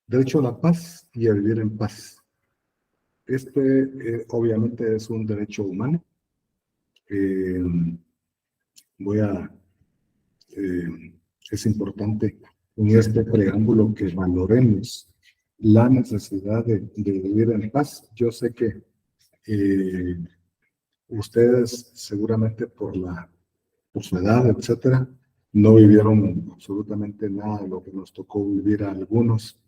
Derecho a la paz y a vivir en paz. Obviamente es un derecho humano. Eh, voy a, es importante en este preámbulo que valoremos la necesidad de vivir en paz. Yo sé que eh, ustedes seguramente por su edad, etcétera, no vivieron absolutamente nada de lo que nos tocó vivir a algunos,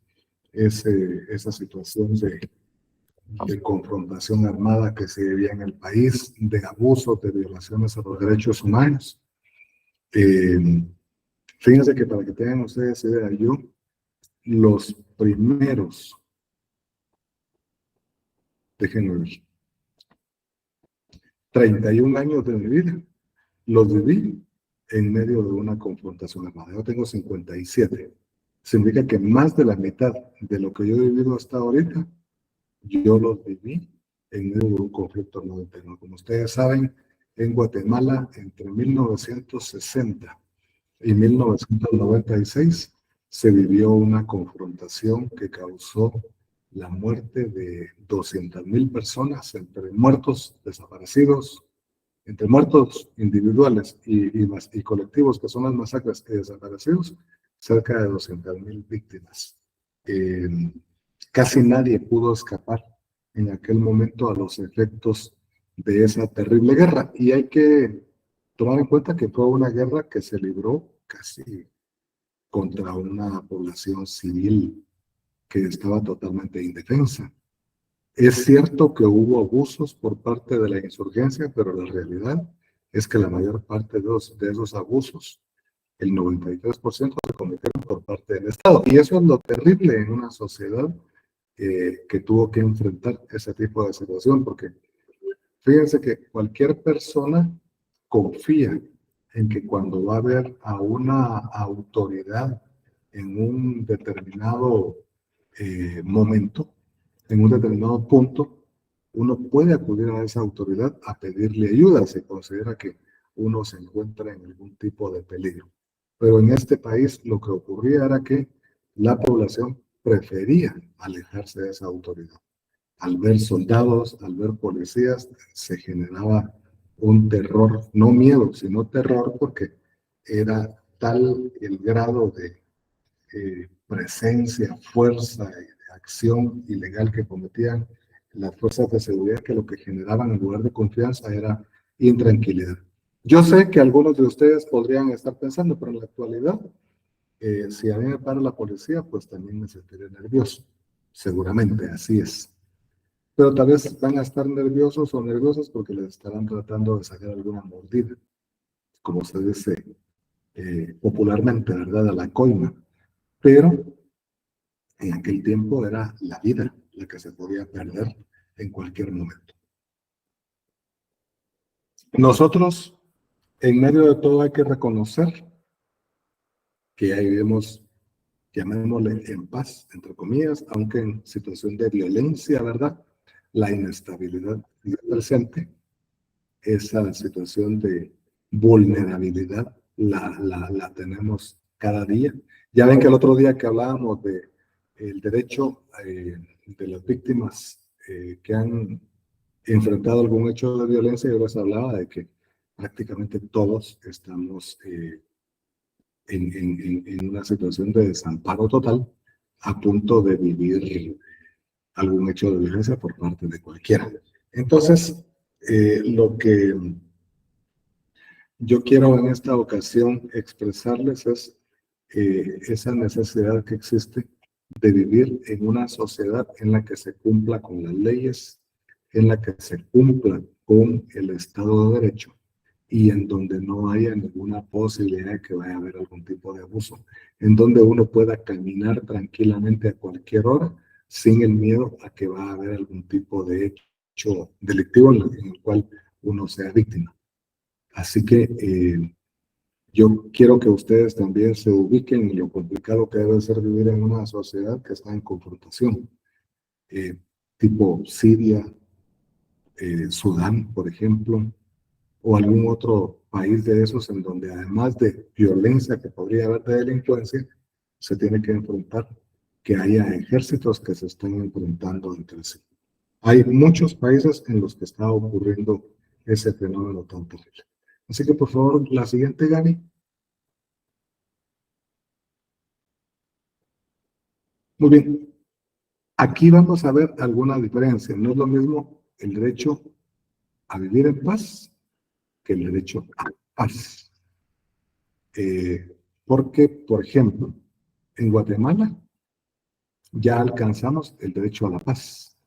esa situación de confrontación armada que se vivía en el país, de abusos, de violaciones a los derechos humanos. Fíjense que para que tengan ustedes idea, yo los primeros, déjenme ver, 31 años de mi vida, los viví en medio de una confrontación armada. Yo tengo 57. Significa que más de la mitad de lo que yo he vivido hasta ahorita, yo los viví en medio de un conflicto armado interno. Como ustedes saben, en Guatemala, entre 1960 y 1996, se vivió una confrontación que causó la muerte de 200,000 personas, entre muertos, desaparecidos, entre muertos individuales y colectivos, que son las masacres, y desaparecidos, cerca de 200,000 víctimas. Casi nadie pudo escapar en aquel momento a los efectos de esa terrible guerra. Y hay que tomar en cuenta que fue una guerra que se libró casi contra una población civil que estaba totalmente indefensa. Es cierto que hubo abusos por parte de la insurgencia, pero la realidad es que la mayor parte de esos abusos, el 93%, se cometieron por parte del Estado. Y eso es lo terrible en una sociedad que tuvo que enfrentar ese tipo de situación, porque fíjense que cualquier persona confía en que cuando va a haber a una autoridad en un determinado momento, en un determinado punto, uno puede acudir a esa autoridad a pedirle ayuda si considera que uno se encuentra en algún tipo de peligro. Pero en este país lo que ocurría era que la población prefería alejarse de esa autoridad. Al ver soldados, al ver policías, se generaba un terror, no miedo, sino terror, porque era tal el grado de presencia, fuerza y de acción ilegal que cometían las fuerzas de seguridad, que lo que generaban en lugar de confianza era intranquilidad. Yo sé que algunos de ustedes podrían estar pensando, pero en la actualidad, si a mí me para la policía, pues también me sentiré nervioso. Seguramente, así es. Pero tal vez van a estar nerviosos o nerviosas porque les estarán tratando de sacar alguna mordida, como se dice popularmente, ¿verdad? A la coima. Pero en aquel tiempo era la vida la que se podía perder en cualquier momento. Nosotros, en medio de todo, hay que reconocer que ahí vivimos, llamémosle en paz, entre comillas, aunque en situación de violencia, ¿verdad? La inestabilidad presente, esa situación de vulnerabilidad la tenemos cada día. Ya ven que el otro día que hablábamos de el derecho de las víctimas que han enfrentado algún hecho de violencia, yo les hablaba de que prácticamente todos estamos en una situación de desamparo total, a punto de vivir algún hecho de violencia por parte de cualquiera. Entonces, lo que yo quiero en esta ocasión expresarles es esa necesidad que existe de vivir en una sociedad en la que se cumpla con las leyes, en la que se cumpla con el Estado de Derecho y en donde no haya ninguna posibilidad de que vaya a haber algún tipo de abuso, en donde uno pueda caminar tranquilamente a cualquier hora sin el miedo a que va a haber algún tipo de hecho delictivo en el cual uno sea víctima. Así que yo quiero que ustedes también se ubiquen en lo complicado que debe ser vivir en una sociedad que está en confrontación, tipo Siria, Sudán, por ejemplo, o algún otro país de esos en donde además de violencia que podría haber de delincuencia, se tiene que enfrentar que haya ejércitos que se están enfrentando entre sí. Hay muchos países en los que está ocurriendo ese fenómeno tan terrible. Así que, por favor, la siguiente, Gaby. Muy bien. Aquí vamos a ver alguna diferencia. No es lo mismo el derecho a vivir en paz que el derecho a paz. Porque, por ejemplo, en Guatemala ya alcanzamos el derecho a la paz,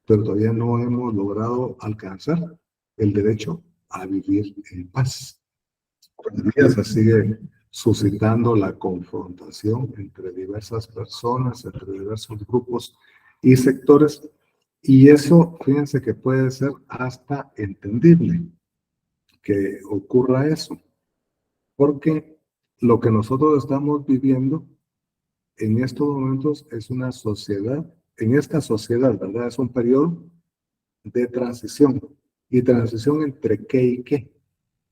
pero todavía no hemos logrado alcanzar el derecho a vivir en paz. Todavía se sigue suscitando la confrontación entre diversas personas, entre diversos grupos y sectores, y eso, fíjense que puede ser hasta entendible que ocurra eso, porque lo que nosotros estamos viviendo en estos momentos es una sociedad, en esta sociedad, ¿verdad? Es un periodo de transición. ¿Y transición entre qué y qué?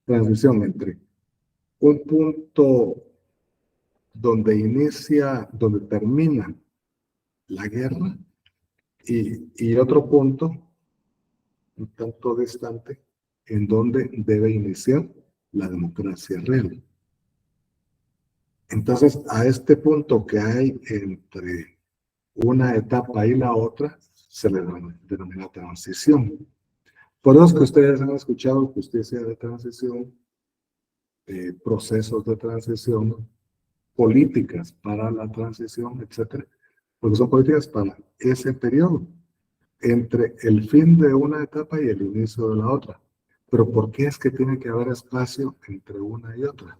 Transición entre un punto donde termina la guerra y otro punto un tanto distante en donde debe iniciar la democracia real. Entonces, a este punto que hay entre una etapa y la otra, se le denomina transición. Por eso que ustedes han escuchado justicia de transición, procesos de transición, políticas para la transición, etcétera, porque son políticas para ese periodo, entre el fin de una etapa y el inicio de la otra. Pero ¿por qué es que tiene que haber espacio entre una y otra?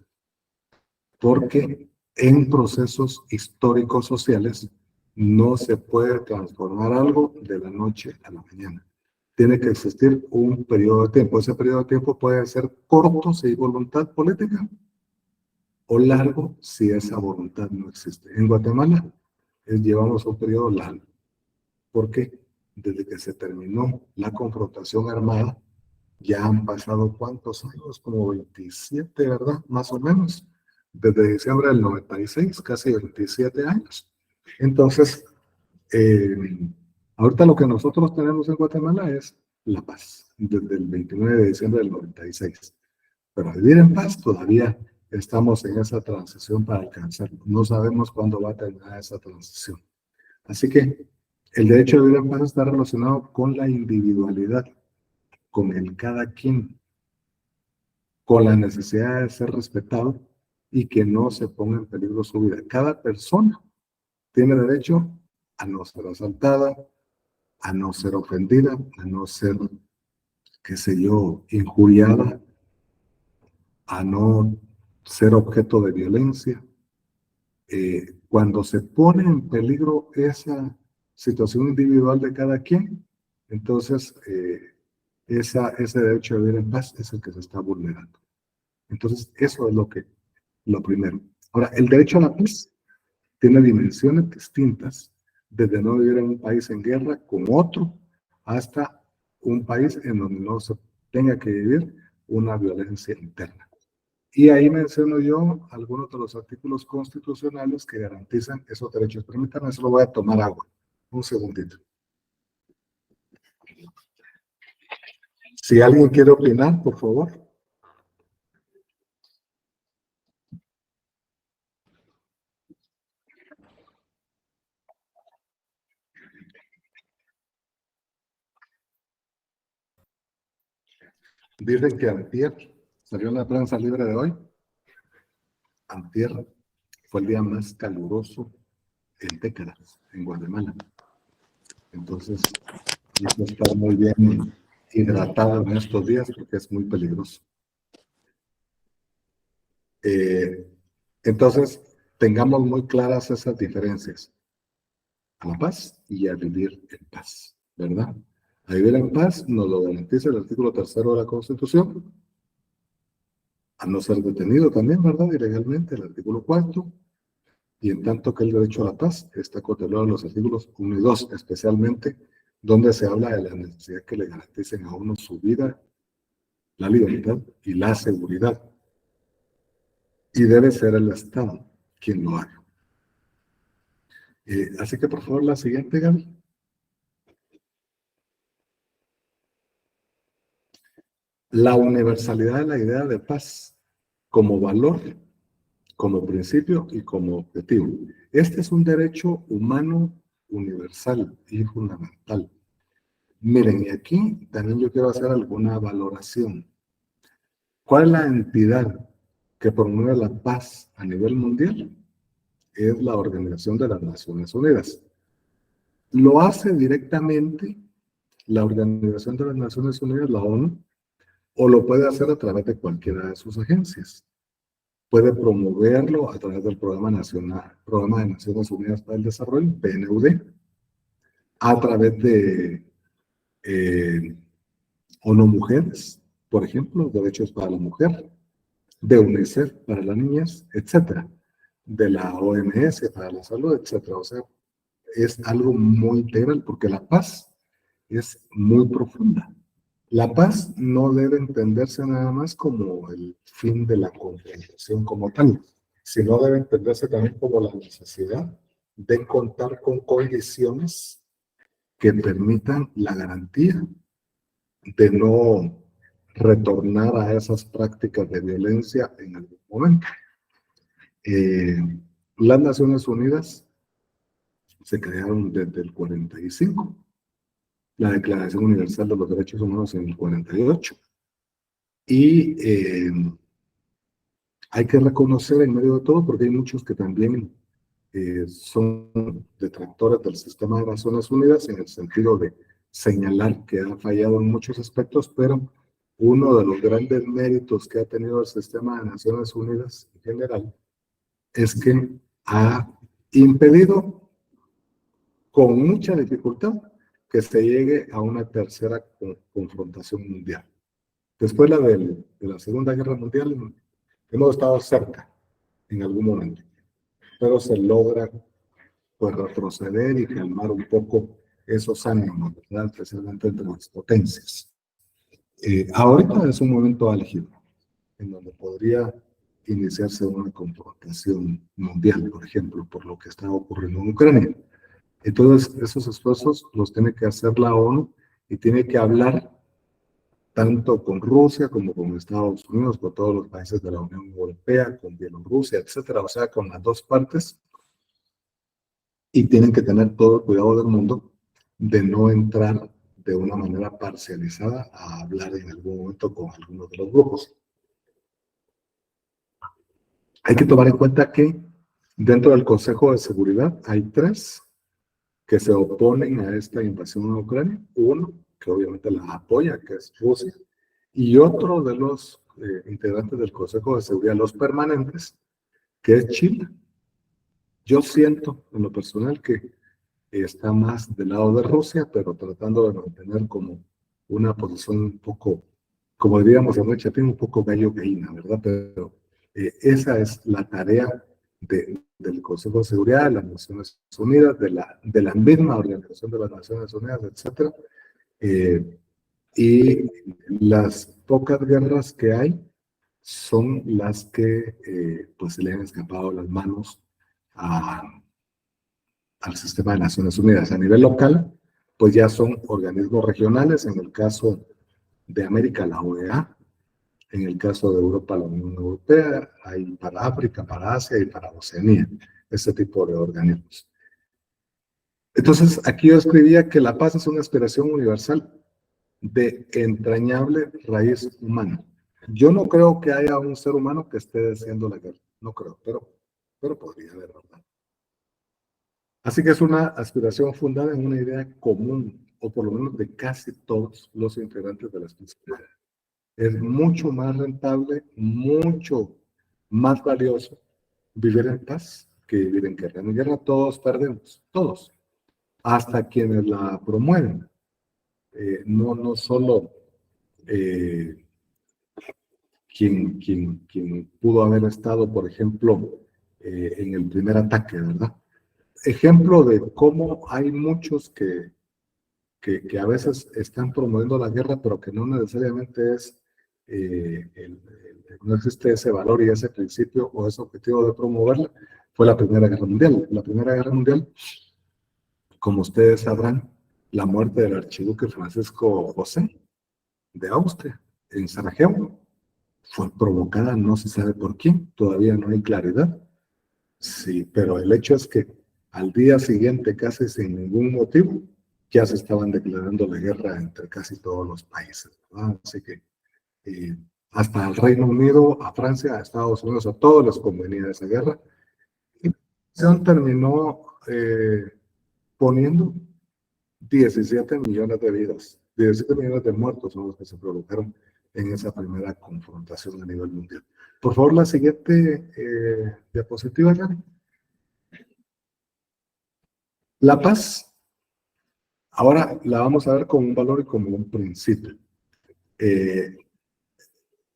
Porque en procesos históricos sociales no se puede transformar algo de la noche a la mañana. Tiene que existir un periodo de tiempo. Ese periodo de tiempo puede ser corto si hay voluntad política o largo si esa voluntad no existe. En Guatemala llevamos un periodo largo. ¿Por qué? Desde que se terminó la confrontación armada, ya han pasado ¿cuántos años? Como 27, ¿verdad? Más o menos. Desde diciembre del 96, casi 27 años. Entonces, eh, ahorita lo que nosotros tenemos en Guatemala es la paz, desde el 29 de diciembre del 96. Pero vivir en paz todavía estamos en esa transición para alcanzarlo. No sabemos cuándo va a terminar esa transición. Así que el derecho a vivir en paz está relacionado con la individualidad, con el cada quien, con la necesidad de ser respetado y que no se ponga en peligro su vida. Cada persona tiene derecho a no ser asaltada, a no ser ofendida, a no ser, qué sé yo, injuriada, a no ser objeto de violencia. Cuando se pone en peligro esa situación individual de cada quien, entonces ese derecho a vivir en paz es el que se está vulnerando. Entonces, eso es lo primero. Ahora, el derecho a la paz tiene dimensiones distintas, desde no vivir en un país en guerra con otro, hasta un país en donde no se tenga que vivir una violencia interna. Y ahí menciono yo algunos de los artículos constitucionales que garantizan esos derechos. Permítanme, solo voy a tomar agua. Un segundito. Si alguien quiere opinar, por favor. Dicen que antier, salió en la prensa libre de hoy, antier fue el día más caluroso en décadas en Guatemala. Entonces, hay que estar muy bien hidratado en estos días porque es muy peligroso. Entonces, tengamos muy claras esas diferencias. A la paz y a vivir en paz, ¿verdad? A vivir en paz nos lo garantiza el artículo 3º de la Constitución, a no ser detenido también, ¿verdad? Ilegalmente, el artículo 4º, y en tanto que el derecho a la paz está contemplado en los artículos 1 y 2, especialmente donde se habla de la necesidad que le garanticen a uno su vida, la libertad y la seguridad. Y debe ser el Estado quien lo haga. Así que por favor la siguiente, Gaby. La universalidad de la idea de paz como valor, como principio y como objetivo. Este es un derecho humano universal y fundamental. Miren, y aquí también yo quiero hacer alguna valoración. ¿Cuál es la entidad que promueve la paz a nivel mundial? Es la Organización de las Naciones Unidas. Lo hace directamente la Organización de las Naciones Unidas, la ONU, o lo puede hacer a través de cualquiera de sus agencias. Puede promoverlo a través del Programa de Naciones Unidas para el Desarrollo, PNUD, a través de ONU Mujeres, por ejemplo, Derechos para la Mujer, de UNICEF para las niñas, etcétera, de la OMS para la salud, etcétera. O sea, es algo muy integral porque la paz es muy profunda. La paz no debe entenderse nada más como el fin de la confrontación como tal, sino debe entenderse también como la necesidad de contar con condiciones que permitan la garantía de no retornar a esas prácticas de violencia en algún momento. Las Naciones Unidas se crearon desde el 45, la Declaración Universal de los Derechos Humanos en el 48, y hay que reconocer en medio de todo, porque hay muchos que también son detractores del sistema de Naciones Unidas en el sentido de señalar que ha fallado en muchos aspectos, pero uno de los grandes méritos que ha tenido el sistema de Naciones Unidas en general es que ha impedido con mucha dificultad que se llegue a una tercera confrontación mundial. Después de la Segunda Guerra Mundial, hemos estado cerca en algún momento, pero se logra pues retroceder y calmar un poco esos ánimos, ¿verdad? Especialmente entre las potencias. Ahorita es un momento álgido, en donde podría iniciarse una confrontación mundial, por ejemplo, por lo que está ocurriendo en Ucrania. Entonces, esos esfuerzos los tiene que hacer la ONU y tiene que hablar tanto con Rusia como con Estados Unidos, con todos los países de la Unión Europea, con Bielorrusia, etcétera, o sea, con las dos partes, y tienen que tener todo el cuidado del mundo de no entrar de una manera parcializada a hablar en algún momento con algunos de los grupos. Hay que tomar en cuenta que dentro del Consejo de Seguridad hay 3 que se oponen a esta invasión a Ucrania. Uno, que obviamente la apoya, que es Rusia, y otro de los integrantes del Consejo de Seguridad, los permanentes, que es Chile. Yo siento, en lo personal, que está más del lado de Rusia, pero tratando de mantener como una posición un poco, como diríamos en el chatín, un poco gallo-gallina, ¿verdad? Pero esa es la tarea del Consejo de Seguridad de las Naciones Unidas, de la misma Organización de las Naciones Unidas, etcétera. Y las pocas guerras que hay son las que pues se le han escapado las manos al sistema de Naciones Unidas. A nivel local, pues ya son organismos regionales, en el caso de América, la OEA, en el caso de Europa, la Unión Europea, hay para África, para Asia y para Oceanía, ese tipo de organismos. Entonces, aquí yo escribía que la paz es una aspiración universal de entrañable raíz humana. Yo no creo que haya un ser humano que esté deseando la guerra, no creo, pero podría haber, ¿verdad? Así que es una aspiración fundada en una idea común, o por lo menos de casi todos los integrantes de la especie. Es mucho más rentable, mucho más valioso vivir en paz que vivir en guerra. En guerra todos perdemos, todos, hasta quienes la promueven. No solo quien pudo haber estado, por ejemplo, en el primer ataque, ¿verdad? Ejemplo de cómo hay muchos que a veces están promoviendo la guerra, pero que no necesariamente es no existe ese valor y ese principio o ese objetivo de promoverla, fue la Primera Guerra Mundial. La Primera Guerra Mundial, como ustedes sabrán, la muerte del archiduque Francisco José de Austria en Sarajevo fue provocada, no se sabe por quién, todavía no hay claridad. Sí, pero el hecho es que al día siguiente, casi sin ningún motivo, ya se estaban declarando la guerra entre casi todos los países, ¿verdad? Así que hasta al Reino Unido, a Francia, a Estados Unidos, a todos les convenía esa guerra. Y se terminó poniendo 17 millones de vidas, 17 millones de muertos son los que se produjeron en esa primera confrontación a nivel mundial. Por favor, la siguiente diapositiva, Gary. La paz, ahora la vamos a ver como un valor y como un principio.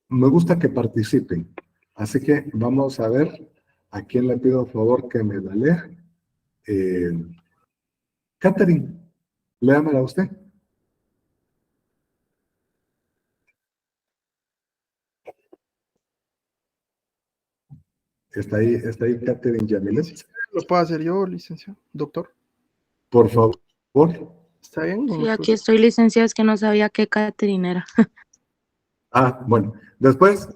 Me gusta que participen, así que vamos a ver a quién le pido por favor que me la lea. Catherine, léamela a usted. Está ahí Catherine Yamilet. Lo puedo hacer yo, licenciado, doctor. Por favor. ¿Está bien? Sí, aquí estoy, licenciado, es que no sabía qué Catherine era. Bueno, después,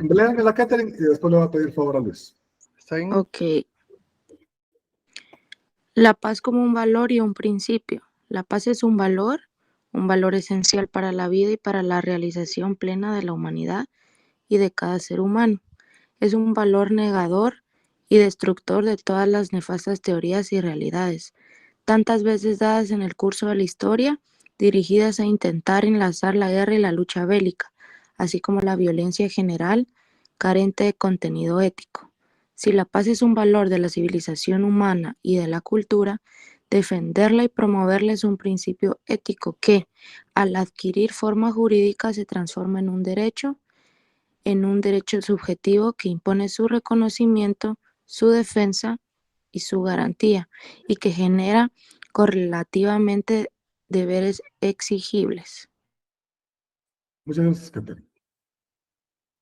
léanme la Catherine y después le voy a pedir favor a Luis. ¿Está bien? Ok. La paz como un valor y un principio. La paz es un valor esencial para la vida y para la realización plena de la humanidad y de cada ser humano. Es un valor negador y destructor de todas las nefastas teorías y realidades, tantas veces dadas en el curso de la historia, dirigidas a intentar enlazar la guerra y la lucha bélica, así como la violencia general, carente de contenido ético. Si la paz es un valor de la civilización humana y de la cultura, defenderla y promoverla es un principio ético que, al adquirir forma jurídica, se transforma en un derecho subjetivo que impone su reconocimiento, su defensa y su garantía, y que genera correlativamente deberes exigibles. Muchas gracias, Catherine.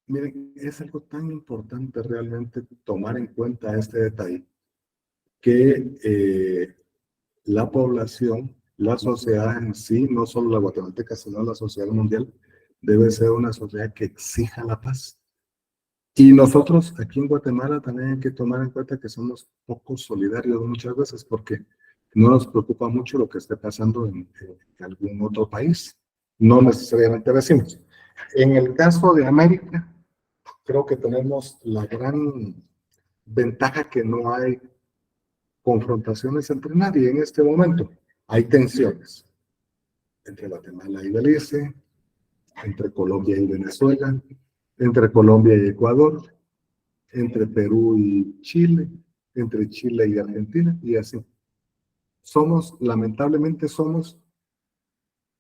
Miren, es algo tan importante realmente tomar en cuenta este detalle, que la población, la sociedad en sí, no solo la guatemalteca, sino la sociedad mundial, debe ser una sociedad que exija la paz. Y nosotros aquí en Guatemala también hay que tomar en cuenta que somos poco solidarios muchas veces porque no nos preocupa mucho lo que esté pasando en algún otro país, no necesariamente vecinos. En el caso de América, creo que tenemos la gran ventaja que no hay confrontaciones entre nadie en este momento. Hay tensiones entre Guatemala y Belice, entre Colombia y Venezuela, entre Colombia y Ecuador, entre Perú y Chile, entre Chile y Argentina, y así. Lamentablemente somos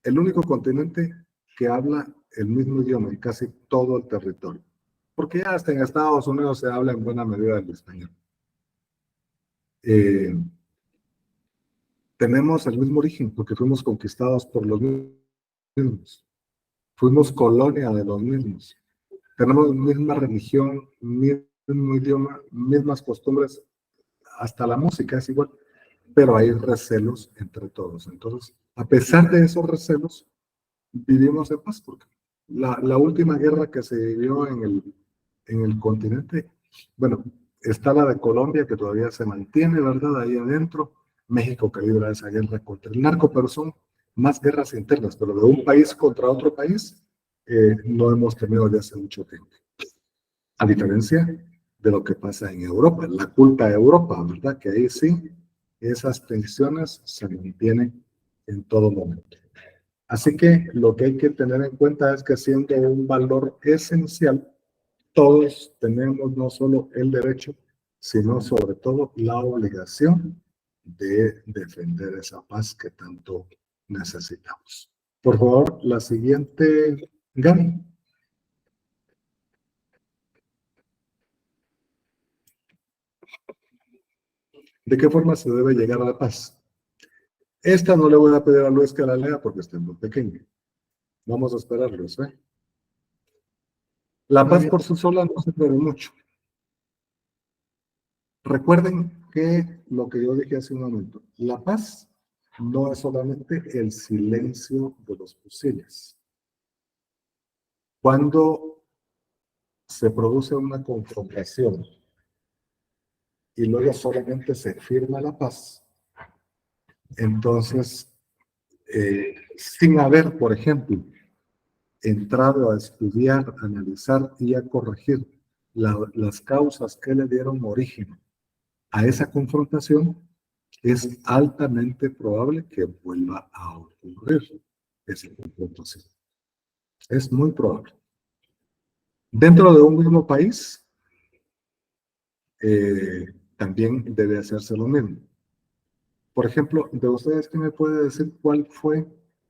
el único continente que habla el mismo idioma en casi todo el territorio. Porque ya hasta en Estados Unidos se habla en buena medida el español. Tenemos el mismo origen porque fuimos conquistados por los mismos. Fuimos colonia de los mismos. Tenemos misma religión, mismo idioma, mismas costumbres, hasta la música es igual, pero hay recelos entre todos. Entonces, a pesar de esos recelos, vivimos en paz, porque la última guerra que se vivió en el continente, bueno, está la de Colombia, que todavía se mantiene, ¿verdad? Ahí adentro. México que libra esa guerra contra el narco, pero son más guerras internas, pero de un país contra otro país, no hemos tenido ya hace mucho tiempo. A diferencia de lo que pasa en Europa, la culpa de Europa, ¿verdad? Que ahí sí, esas tensiones se mantienen en todo momento. Así que lo que hay que tener en cuenta es que siendo un valor esencial, todos tenemos no solo el derecho, sino sobre todo la obligación de defender esa paz que tanto necesitamos. Por favor, la siguiente, Gaby. ¿De qué forma se debe llegar a la paz? Esta no le voy a pedir a Luis que la lea porque está muy pequeño. Vamos a esperarlos, ¿eh? La Muy paz bien. por sí sola no sirve de mucho. Recuerden que lo que yo dije hace un momento, la paz no es solamente el silencio de los fusiles. Cuando se produce una confrontación y luego solamente se firma la paz, entonces, sin haber, por ejemplo, entrado a estudiar, analizar y a corregir las causas que le dieron origen a esa confrontación, es altamente probable que vuelva a ocurrir esa confrontación. Es muy probable. Dentro de un mismo país, también debe hacerse lo mismo. Por ejemplo, de ustedes, ¿qué me puede decir cuál fue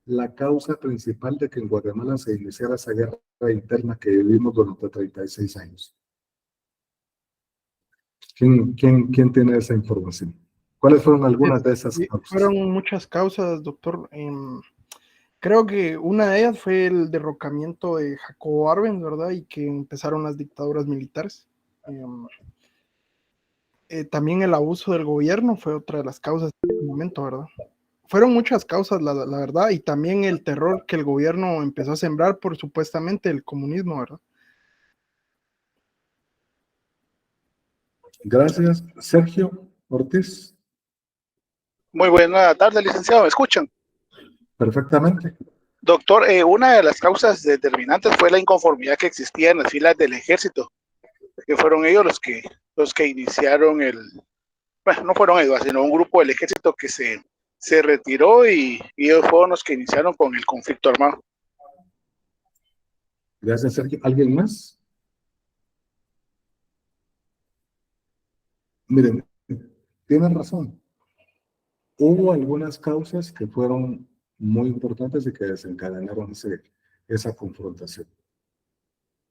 la causa principal de que en Guatemala se iniciara esa guerra interna que vivimos durante 36 años? ¿Quién tiene esa información? ¿Cuáles fueron algunas de esas Sí, causas? fueron muchas causas, doctor. Creo que una de ellas fue el derrocamiento de Jacobo Arbenz, ¿verdad? Y que empezaron las dictaduras militares. También el abuso del gobierno fue otra de las causas en ese momento, ¿verdad? Fueron muchas causas, la verdad, y también el terror que el gobierno empezó a sembrar por supuestamente el comunismo, ¿verdad? Gracias. Sergio Ortiz. Muy buena tarde, licenciado. ¿Me escuchan? Perfectamente. Doctor, una de las causas determinantes fue la inconformidad que existía en las filas del ejército, que fueron ellos los que iniciaron bueno, no fueron ellos, sino un grupo del ejército que se retiró y ellos fueron los que iniciaron con el conflicto armado. Gracias, Sergio. ¿Alguien más? Miren, tienen razón. Hubo algunas causas que fueron muy importantes y que desencadenaron esa confrontación.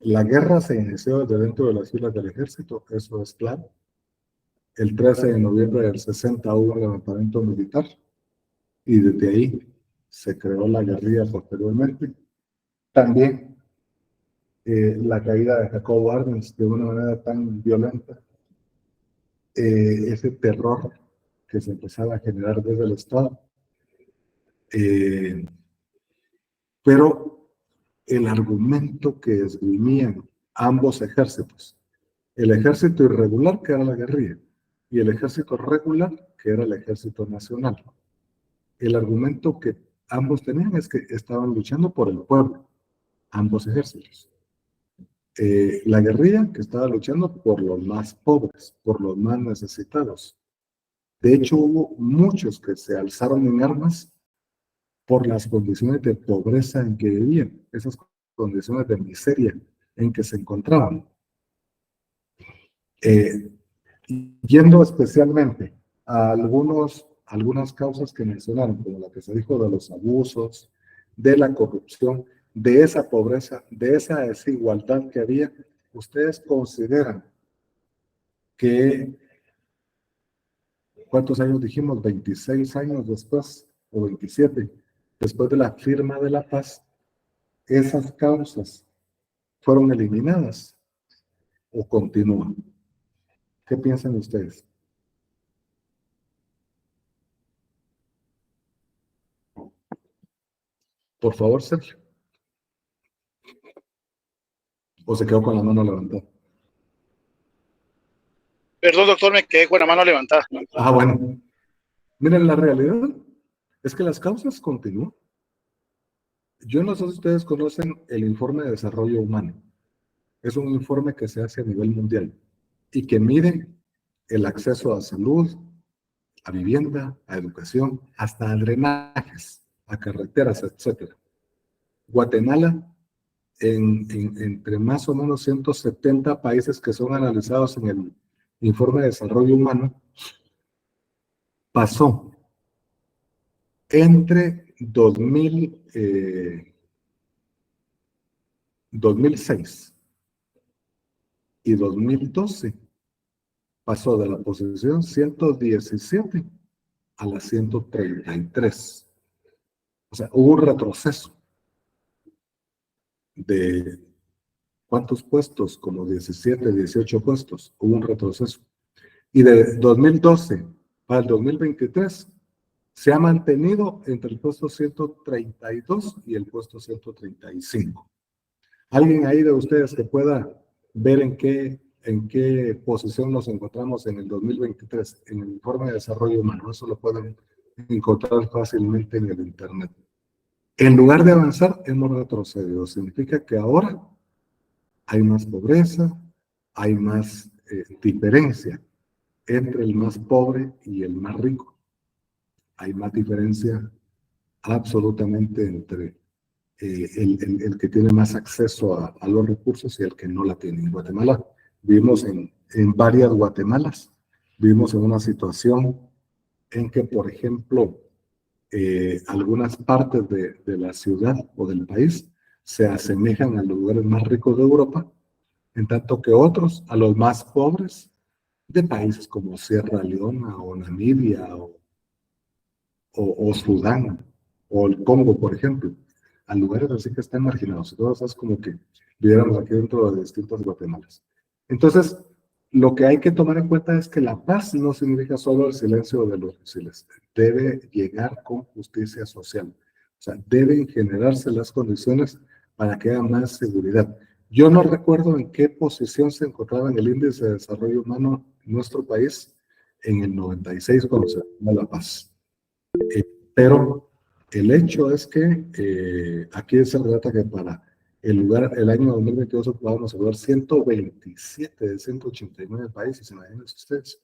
La guerra se inició desde dentro de las filas del ejército, eso es claro. El 13 de noviembre del 60 hubo un levantamiento militar y desde ahí se creó la guerrilla posteriormente. También la caída de Jacobo Arbenz de una manera tan violenta, ese terror que se empezaba a generar desde el Estado. Pero el argumento que esgrimían ambos ejércitos, el ejército irregular, que era la guerrilla, y el ejército regular, que era el ejército nacional, el argumento que ambos tenían es que estaban luchando por el pueblo, ambos ejércitos. La guerrilla que estaba luchando por los más pobres, por los más necesitados. De hecho, hubo muchos que se alzaron en armas por las condiciones de pobreza en que vivían, esas condiciones de miseria en que se encontraban. Yendo especialmente a algunas causas que mencionaron, como la que se dijo de los abusos, de la corrupción, de esa pobreza, de esa desigualdad que había, ¿ustedes consideran que, cuántos años dijimos, 26 años después, o 27, después de la firma de la paz, esas causas fueron eliminadas o continúan? ¿Qué piensan ustedes? Por favor, Sergio. ¿O se quedó con la mano levantada? Perdón, doctor, me quedé con la mano levantada. Ah, bueno. Miren, la realidad es que las causas continúan. Yo no sé si ustedes conocen el informe de desarrollo humano. Es un informe que se hace a nivel mundial y que mide el acceso a salud, a vivienda, a educación, hasta a drenajes, a carreteras, etc. Guatemala, entre más o menos 170 países que son analizados en el informe de desarrollo humano, pasó entre 2006 y 2012, pasó de la posición 117 a la 133. O sea, hubo un retroceso de ¿Cuántos puestos? Como 17, 18 puestos. Hubo un retroceso. Y de 2012 para el 2023 se ha mantenido entre el puesto 132 y el puesto 135. ¿Alguien ahí de ustedes que pueda ver en qué posición nos encontramos en el 2023 en el informe de desarrollo humano? Eso lo pueden encontrar fácilmente en el internet. En lugar de avanzar, hemos retrocedido. Significa que ahora hay más pobreza, hay más diferencia entre el más pobre y el más rico. Hay más diferencia absolutamente entre el que tiene más acceso a los recursos y el que no la tiene. En Guatemala vivimos en varias Guatemalas, vivimos en una situación en que, por ejemplo, algunas partes de la ciudad o del país se asemejan a los lugares más ricos de Europa, en tanto que otros a los más pobres de países como Sierra Leona o Namibia o Sudán o el Congo, por ejemplo, a lugares así que están marginados. Entonces es como que viviéramos aquí dentro de distintas Guatemalas. Entonces, lo que hay que tomar en cuenta es que la paz no significa solo el silencio de los fusiles. Debe llegar con justicia social. O sea, deben generarse las condiciones para que haya más seguridad. Yo no recuerdo en qué posición se encontraba en el índice de desarrollo humano en nuestro país en el 96 cuando se firmó la paz. Pero el hecho es que aquí se relata que para el año 2022 ocupábamos el lugar 127 de 189 países, imagínense ustedes.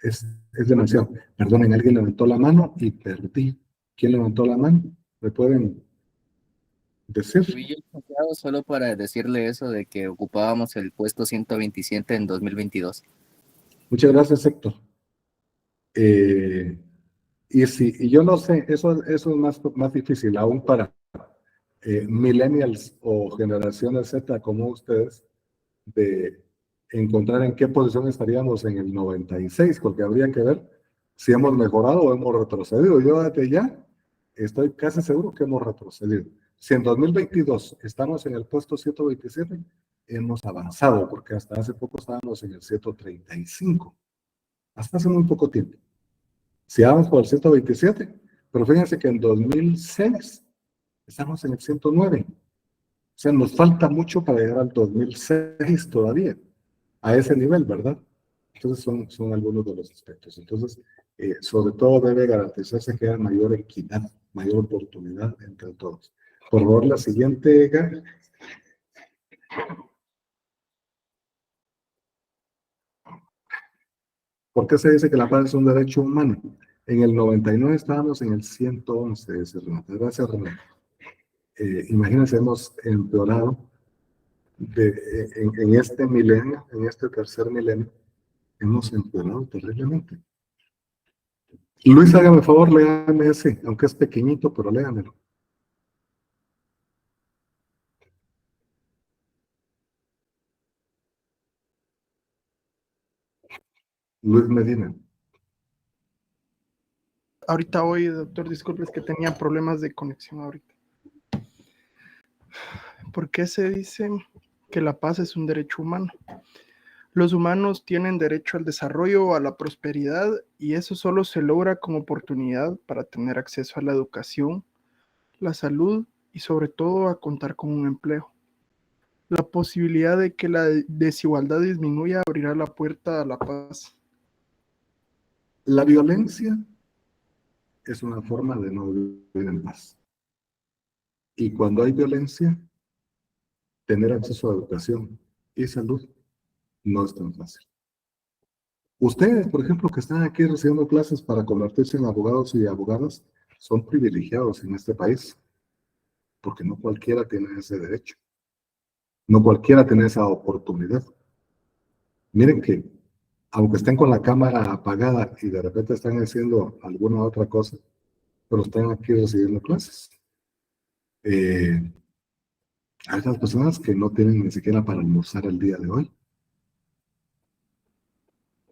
Es demasiado. Perdonen, alguien levantó la mano y perdí. ¿Quién levantó la mano? ¿Me pueden decir? Fui yo, Santiago, solo para decirle eso de que ocupábamos el puesto 127 en 2022. Muchas gracias, Héctor. Y yo no sé, eso es más difícil aún para millennials o generaciones Z como ustedes, de encontrar en qué posición estaríamos en el 96, porque habría que ver si hemos mejorado o hemos retrocedido. Yo desde ya estoy casi seguro que hemos retrocedido. Si en 2022 estamos en el puesto 127, hemos avanzado, porque hasta hace poco estábamos en el 135, hasta hace muy poco tiempo. Si vamos por el 127, pero fíjense que en 2006 estamos en el 109. O sea, nos falta mucho para llegar al 2006 todavía, a ese nivel, ¿verdad? Entonces son algunos de los aspectos. Entonces, sobre todo debe garantizarse que haya mayor equidad, mayor oportunidad entre todos. Por favor, la siguiente, Gaby. ¿Por qué se dice que la paz es un derecho humano? En el 99 estábamos en el 111, dice Renata. Gracias, Renata. Imagínense, hemos empeorado en este milenio, en este tercer milenio, hemos empeorado terriblemente. Luis, hágame favor, léame ese, aunque es pequeñito, pero léamelo. Luis Medina. Ahorita hoy, doctor, disculpe, es que tenía problemas de conexión ahorita. ¿Por qué se dice que la paz es un derecho humano? Los humanos tienen derecho al desarrollo, a la prosperidad, y eso solo se logra con oportunidad para tener acceso a la educación, la salud y sobre todo a contar con un empleo. La posibilidad de que la desigualdad disminuya abrirá la puerta a la paz. La violencia es una forma de no vivir en paz. Y cuando hay violencia, tener acceso a educación y salud no es tan fácil. Ustedes, por ejemplo, que están aquí recibiendo clases para convertirse en abogados y abogadas, son privilegiados en este país, porque no cualquiera tiene ese derecho. No cualquiera tiene esa oportunidad. Miren que, aunque estén con la cámara apagada y de repente están haciendo alguna otra cosa, pero están aquí recibiendo clases. Hay otras personas que no tienen ni siquiera para almorzar el día de hoy.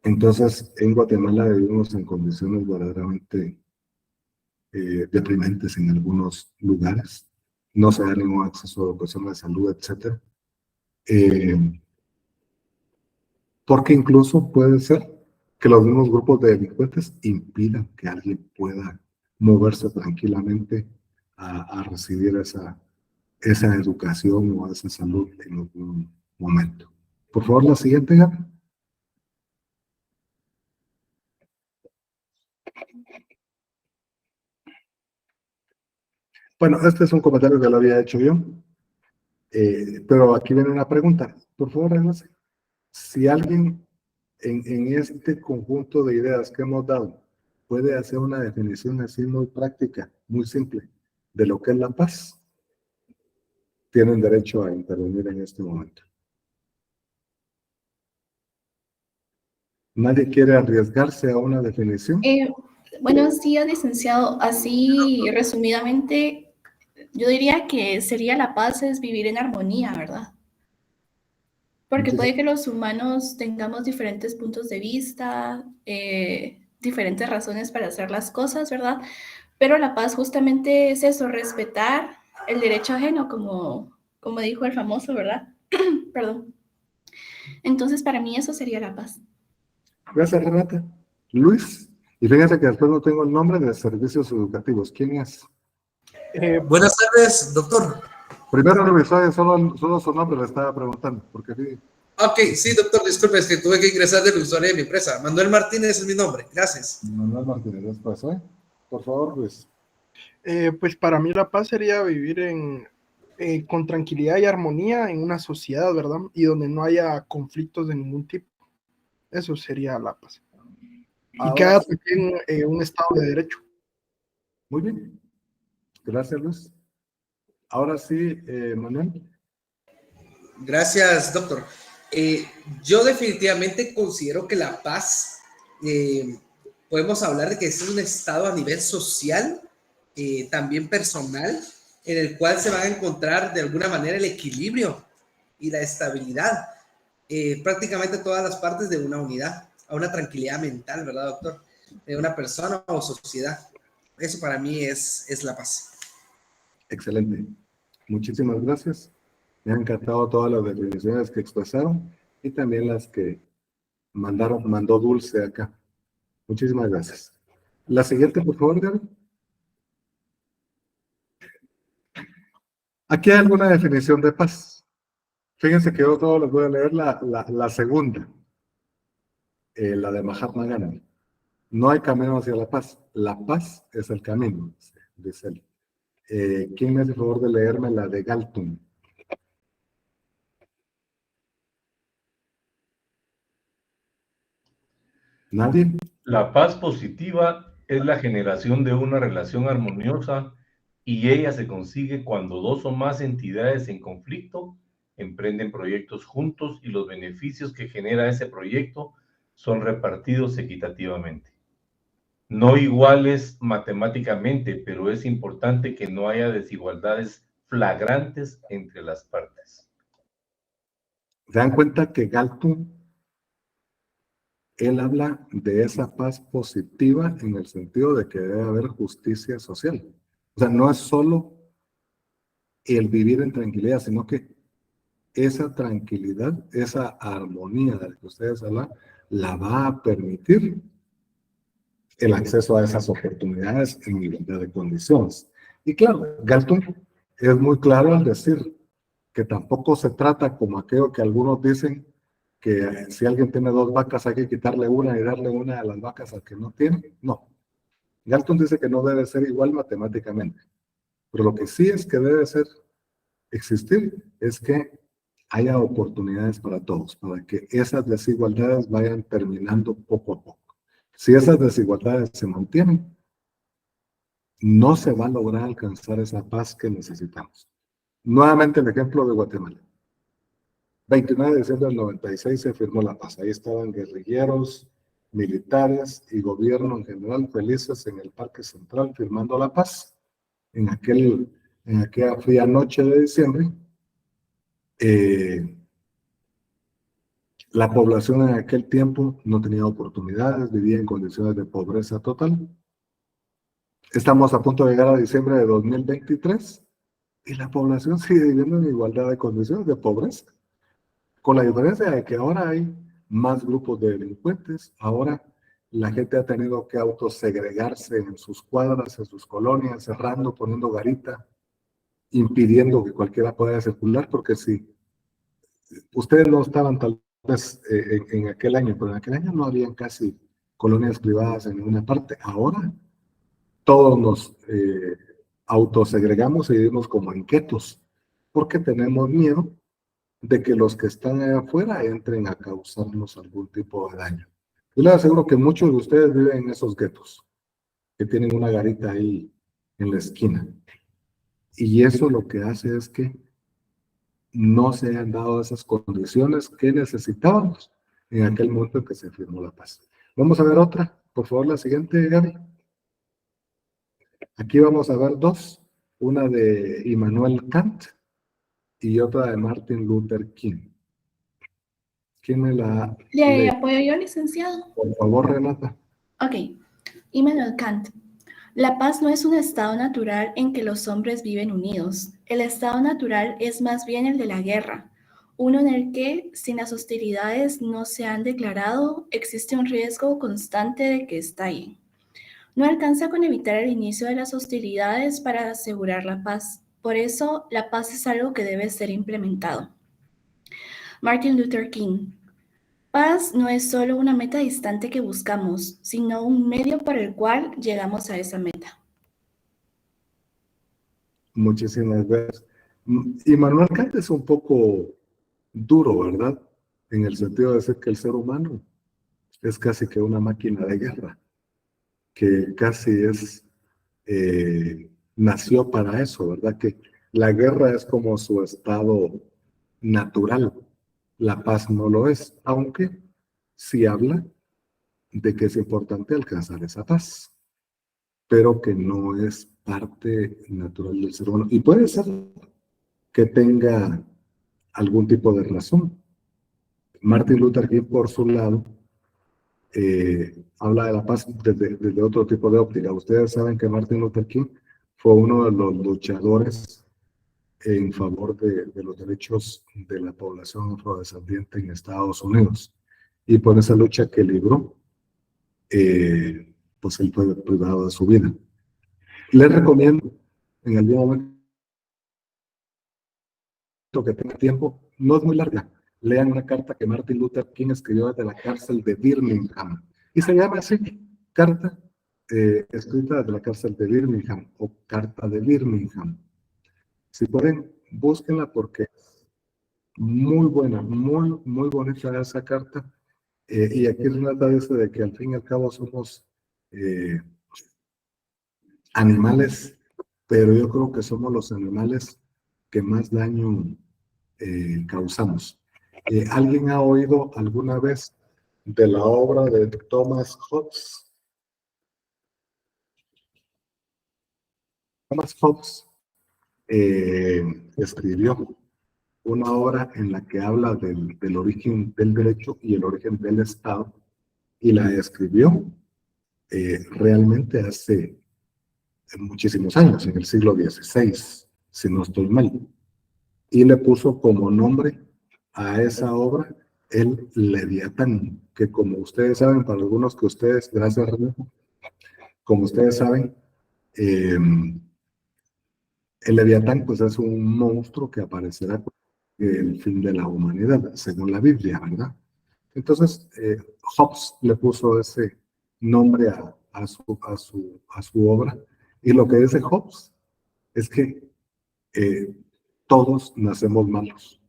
Entonces, en Guatemala vivimos en condiciones verdaderamente deprimentes en algunos lugares. No se da ningún acceso a educación, a salud, etc. Porque incluso puede ser que los mismos grupos de delincuentes impidan que alguien pueda moverse tranquilamente a recibir esa educación o esa salud en algún momento. Por favor, la siguiente, Gaby. Bueno, este es un comentario que lo había hecho yo, pero aquí viene una pregunta. Por favor, Enlace. Si alguien en este conjunto de ideas que hemos dado puede hacer una definición así muy práctica, muy simple, de lo que es la paz, tienen derecho a intervenir en este momento. ¿Nadie quiere arriesgarse a una definición? Buenos días, licenciado. Así, resumidamente, yo diría que sería la paz es vivir en armonía, ¿verdad? Porque puede que los humanos tengamos diferentes puntos de vista, diferentes razones para hacer las cosas, ¿verdad? Pero la paz justamente es eso, respetar el derecho ajeno, como dijo el famoso, ¿verdad? Perdón. Entonces, para mí eso sería la paz. Gracias, Renata. Luis, y fíjense que después no tengo el nombre de servicios educativos. ¿Quién es? Buenas tardes, doctor. Primero, Luis, solo su nombre le estaba preguntando, porque sí. Ok, sí, doctor, disculpe, es que tuve que ingresar del usuario de mi empresa. Manuel Martínez es mi nombre, gracias. Manuel Martínez, después, ¿eh? Por favor, Luis. Pues para mí la paz sería vivir con tranquilidad y armonía en una sociedad, ¿verdad? Y donde no haya conflictos de ningún tipo. Eso sería la paz. Y que haya también un Estado de Derecho. Muy bien. Gracias, Luis. Ahora sí, Manuel. Gracias, doctor. Yo definitivamente considero que la paz, podemos hablar de que es un estado a nivel social, también personal, en el cual se va a encontrar de alguna manera el equilibrio y la estabilidad, prácticamente todas las partes de una unidad, a una tranquilidad mental, ¿verdad, doctor? De una persona o sociedad. Eso para mí es la paz. Excelente. Muchísimas gracias. Me han encantado todas las definiciones que expresaron y también las que mandó Dulce acá. Muchísimas gracias. La siguiente, por favor, Gaby. Aquí hay alguna definición de paz. Fíjense que yo todos les voy a leer la segunda, la de Mahatma Gandhi. No hay camino hacia la paz. La paz es el camino, dice él. ¿Quién me hace el favor de leerme la de Galton? ¿Nadie? La paz positiva es la generación de una relación armoniosa y ella se consigue cuando dos o más entidades en conflicto emprenden proyectos juntos y los beneficios que genera ese proyecto son repartidos equitativamente. No iguales matemáticamente, pero es importante que no haya desigualdades flagrantes entre las partes. ¿Se dan cuenta que Galton, él habla de esa paz positiva en el sentido de que debe haber justicia social? O sea, no es solo el vivir en tranquilidad, sino que esa tranquilidad, esa armonía de la que ustedes hablan, la va a permitir el acceso a esas oportunidades en igualdad de condiciones. Y claro, Galton es muy claro al decir que tampoco se trata como aquello que algunos dicen, que si alguien tiene dos vacas hay que quitarle una y darle una de las vacas al que no tiene. No. Galton dice que no debe ser igual matemáticamente. Pero lo que sí es que debe existir es que haya oportunidades para todos, para que esas desigualdades vayan terminando poco a poco. Si esas desigualdades se mantienen, no se va a lograr alcanzar esa paz que necesitamos. Nuevamente el ejemplo de Guatemala. 29 de diciembre del 96 se firmó la paz. Ahí estaban guerrilleros, militares y gobierno en general felices en el Parque Central firmando la paz. En aquella fría noche de diciembre, la población en aquel tiempo no tenía oportunidades, vivía en condiciones de pobreza total. Estamos a punto de llegar a diciembre de 2023 y la población sigue viviendo en igualdad de condiciones de pobreza. con la diferencia de que ahora hay más grupos de delincuentes, ahora la gente ha tenido que autosegregarse en sus cuadras, en sus colonias, cerrando, poniendo garita, impidiendo que cualquiera pueda circular, porque si ustedes no estaban tal vez en aquel año, pero en aquel año no habían casi colonias privadas en ninguna parte. Ahora todos nos autosegregamos y vivimos como inquietos, porque tenemos miedo de que los que están allá afuera entren a causarnos algún tipo de daño. Yo les aseguro que muchos de ustedes viven en esos guetos, que tienen una garita ahí en la esquina. Y eso lo que hace es que no se han dado esas condiciones que necesitábamos en aquel momento en que se firmó la paz. Vamos a ver otra, por favor, la siguiente, Gaby. Aquí vamos a ver dos, una de Immanuel Kant y otra de Martin Luther King. ¿Quién me la ¿Le lee? apoyo yo, licenciado? Por favor, Renata. Ok. Immanuel Kant. La paz no es un estado natural en que los hombres viven unidos. El estado natural es más bien el de la guerra, uno en el que, si las hostilidades no se han declarado, existe un riesgo constante de que estallen. No alcanza con evitar el inicio de las hostilidades para asegurar la paz. Por eso, la paz es algo que debe ser implementado. Martin Luther King. Paz no es solo una meta distante que buscamos, sino un medio por el cual llegamos a esa meta. Muchísimas gracias. Immanuel Kant es un poco duro, ¿verdad? En el sentido de decir que el ser humano es casi que una máquina de guerra, que casi nació para eso, ¿verdad? Que la guerra es como su estado natural, la paz no lo es, aunque sí habla de que es importante alcanzar esa paz, pero que no es parte natural del ser humano. Y puede ser que tenga algún tipo de razón. Martin Luther King, por su lado, habla de la paz desde otro tipo de óptica. Ustedes saben que Martin Luther King fue uno de los luchadores en favor de los derechos de la población afrodescendiente en Estados Unidos. Y por esa lucha que libró, pues él fue privado de su vida. Les recomiendo, en algún momento que tenga tiempo, no es muy larga, lean una carta que Martin Luther King escribió desde la cárcel de Birmingham. Y se llama así, carta escrita desde la cárcel de Birmingham o carta de Birmingham. Si pueden, búsquenla porque es muy buena, muy bonita esa carta. Y aquí Renata dice de que al fin y al cabo somos animales, pero yo creo que somos los animales que más daño causamos. ¿Alguien ha oído alguna vez de la obra de Thomas Hobbes? Thomas Hobbes escribió una obra en la que habla del origen del derecho y el origen del Estado, y la escribió realmente hace muchísimos años, en el siglo XVI, si no estoy mal, y le puso como nombre a esa obra el Leviatán, que como ustedes saben, para algunos que ustedes, gracias René, como ustedes saben, el Leviatán pues es un monstruo que aparecerá con el fin de la humanidad, según la Biblia, ¿verdad? Entonces, Hobbes le puso ese nombre a su obra, y lo que dice Hobbes es que todos nacemos malos.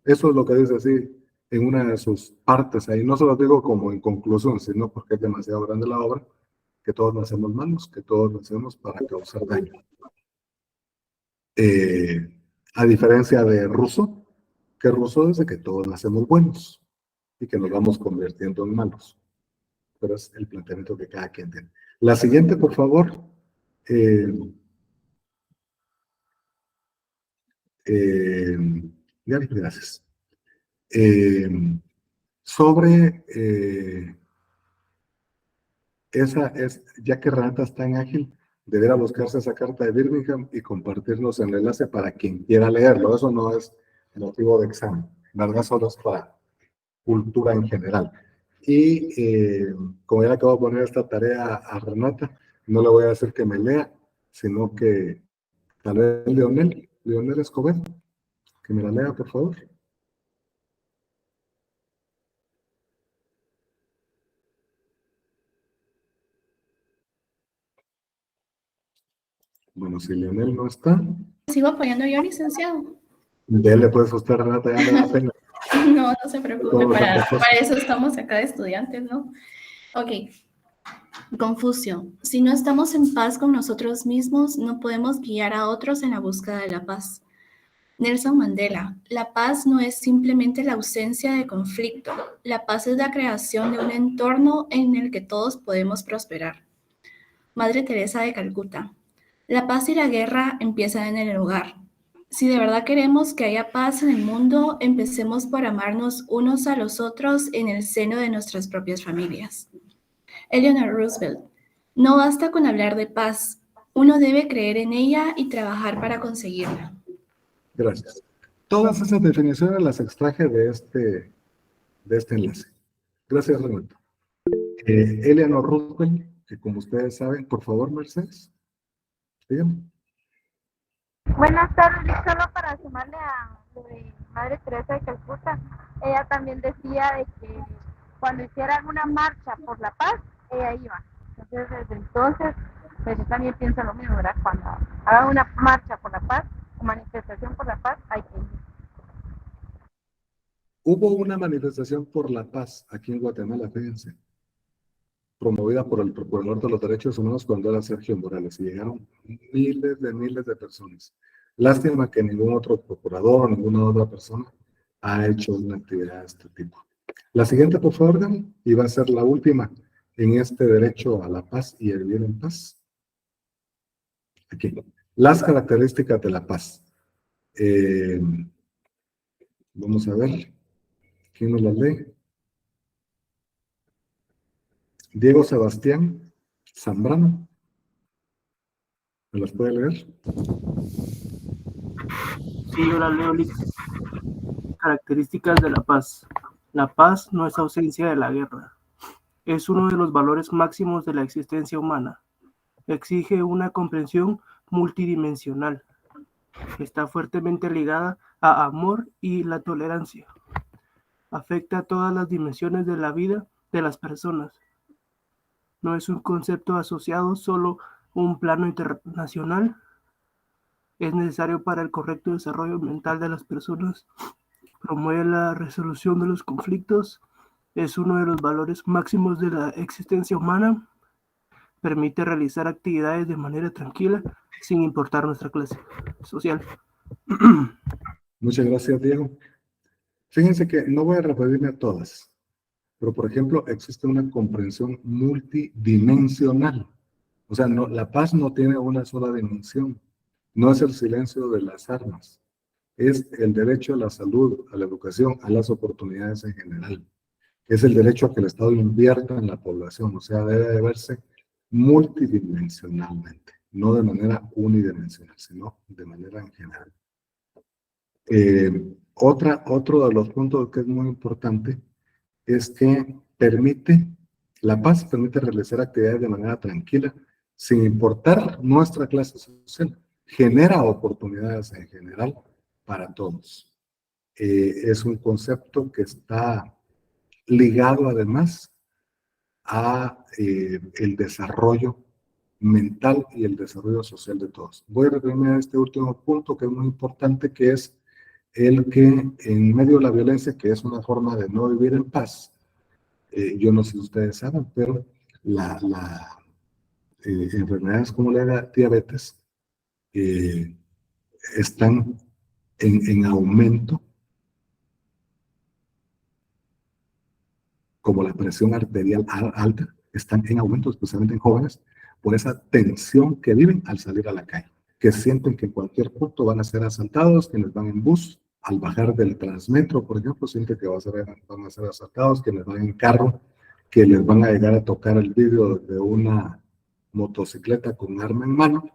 Eso es lo que dice así en una de sus partes ahí. No se lo digo como en conclusión, sino porque es demasiado grande la obra, que todos nacemos malos, que todos nacemos para causar daño. A diferencia de Rousseau, que Rousseau dice que todos nacemos buenos y que nos vamos convirtiendo en malos. Pero es el planteamiento que cada quien tiene. La siguiente, por favor. Gracias. Sobre ya que Renata es tan ágil, deberá buscarse esa carta de Birmingham y compartirnos el enlace para quien quiera leerlo. Eso no es motivo de examen. ¿verdad? Solo es para cultura en general. Y como ya le acabo de poner esta tarea a Renata, no le voy a decir que me lea, sino que tal vez Leonel Escobar, que me la lea, por favor. Bueno, si Leonel no está, Sigo apoyando yo, licenciado. dele pues usted, Renata, ya me da pena. No, no se preocupe, para eso estamos acá de estudiantes, ¿no? Ok. Confucio. Si no estamos en paz con nosotros mismos, no podemos guiar a otros en la búsqueda de la paz. Nelson Mandela. La paz no es simplemente la ausencia de conflicto. La paz es la creación de un entorno en el que todos podemos prosperar. Madre Teresa de Calcuta. La paz y la guerra empiezan en el hogar. Si de verdad queremos que haya paz en el mundo, empecemos por amarnos unos a los otros en el seno de nuestras propias familias. Eleanor Roosevelt. No basta con hablar de paz. Uno debe creer en ella y trabajar para conseguirla. Gracias. Todas esas definiciones las extraje de este enlace. Gracias, Renata. Eleanor Roosevelt, que como ustedes saben, por favor, Mercedes, díganme. Buenas tardes, solo para sumarle a lo de Madre Teresa de Calcuta, ella también decía de que cuando hicieran una marcha por la paz, ella iba. Entonces, desde entonces, pues yo también pienso lo mismo, ¿verdad? Cuando hagan una marcha por la paz o manifestación por la paz, hay que ir. Hubo una manifestación por la paz aquí en Guatemala, fíjense, promovida por el Procurador de los Derechos Humanos cuando era Sergio Morales, y llegaron miles de personas. Lástima que ningún otro procurador o ninguna otra persona ha hecho una actividad de este tipo. La siguiente, por favor, Dani, y va a ser la última en este derecho a la paz y el vivir en paz. Aquí, las características de la paz. Vamos a ver, ¿quién me las lee? Diego Sebastián Zambrano. ¿Me las puede leer? Sí, yo la leo. Características de la paz. La paz no es ausencia de la guerra. Es uno de los valores máximos de la existencia humana. Exige una comprensión multidimensional. Está fuertemente ligada a amor y la tolerancia. Afecta a todas las dimensiones de la vida de las personas. No es un concepto asociado solo a un plano internacional. Es necesario para el correcto desarrollo mental de las personas. Promueve la resolución de los conflictos. Es uno de los valores máximos de la existencia humana. Permite realizar actividades de manera tranquila, sin importar nuestra clase social. Muchas gracias, Diego. Fíjense que no voy a referirme a todas, pero por ejemplo, existe una comprensión multidimensional. O sea, no, la paz no tiene una sola dimensión. No es el silencio de las armas. Es el derecho a la salud, a la educación, a las oportunidades en general. Es el derecho a que el Estado invierta en la población. O sea, debe de verse multidimensionalmente, no de manera unidimensional, sino de manera en general. Otro de los puntos que es muy importante es que la paz permite realizar actividades de manera tranquila, sin importar nuestra clase social. Genera oportunidades en general para todos. Es un concepto que está ligado además a el desarrollo mental y el desarrollo social de todos. Voy a referirme a este último punto que es muy importante, que es el que en medio de la violencia, que es una forma de no vivir en paz, yo no sé si ustedes saben, pero enfermedades como la diabetes están en aumento, como la presión arterial alta, están en aumento, especialmente en jóvenes, por esa tensión que viven al salir a la calle, que sienten que en cualquier punto van a ser asaltados, quienes van en bus, al bajar del Transmetro, por ejemplo, sienten que van a ser asaltados, quienes van en carro, que les van a llegar a tocar el vidrio de una motocicleta con arma en mano,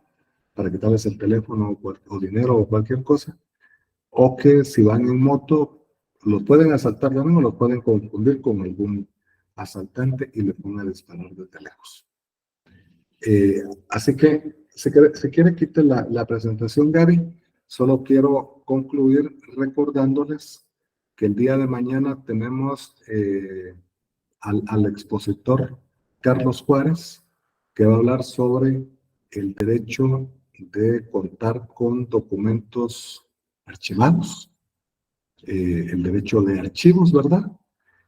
para quitarles el teléfono o dinero o cualquier cosa, o que si van en moto, los pueden asaltar también o los pueden confundir con algún asaltante y le pongan a disparar desde lejos. Así que, si quiere quite la presentación, Gaby. Solo quiero concluir recordándoles que el día de mañana tenemos al expositor Carlos Juárez, que va a hablar sobre el derecho de contar con documentos archivados, el derecho de archivos, ¿verdad?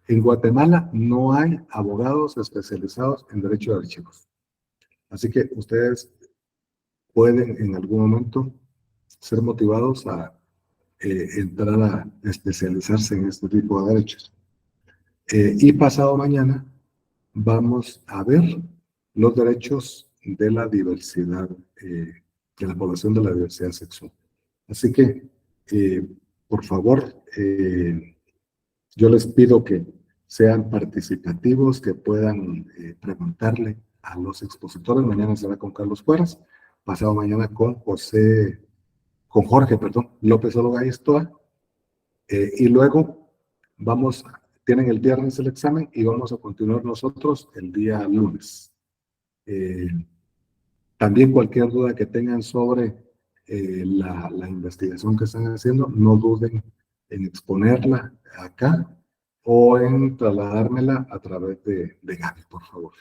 En Guatemala no hay abogados especializados en derecho de archivos. Así que ustedes pueden en algún momento ser motivados a entrar a especializarse en este tipo de derechos. Y pasado mañana vamos a ver los derechos de la diversidad, de la población de la diversidad sexual. Así que, por favor, yo les pido que sean participativos, que puedan preguntarle a los expositores. Mañana será con Carlos Juárez, pasado mañana con Jorge López Ologaiztoa, y luego tienen el viernes el examen y vamos a continuar nosotros el día lunes. También cualquier duda que tengan sobre la investigación que están haciendo, no duden en exponerla acá o en trasladármela a través de Gaby, por favor.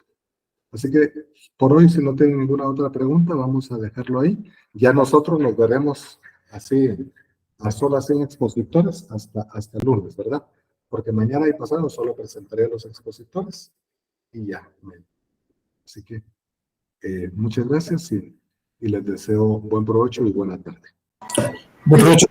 Así que por hoy, si no tienen ninguna otra pregunta, vamos a dejarlo ahí. Ya nosotros nos veremos así, a solas sin expositores, hasta el lunes, ¿verdad? Porque mañana y pasado solo presentaré a los expositores y ya. Así que muchas gracias y les deseo buen provecho y buena tarde. Buen provecho.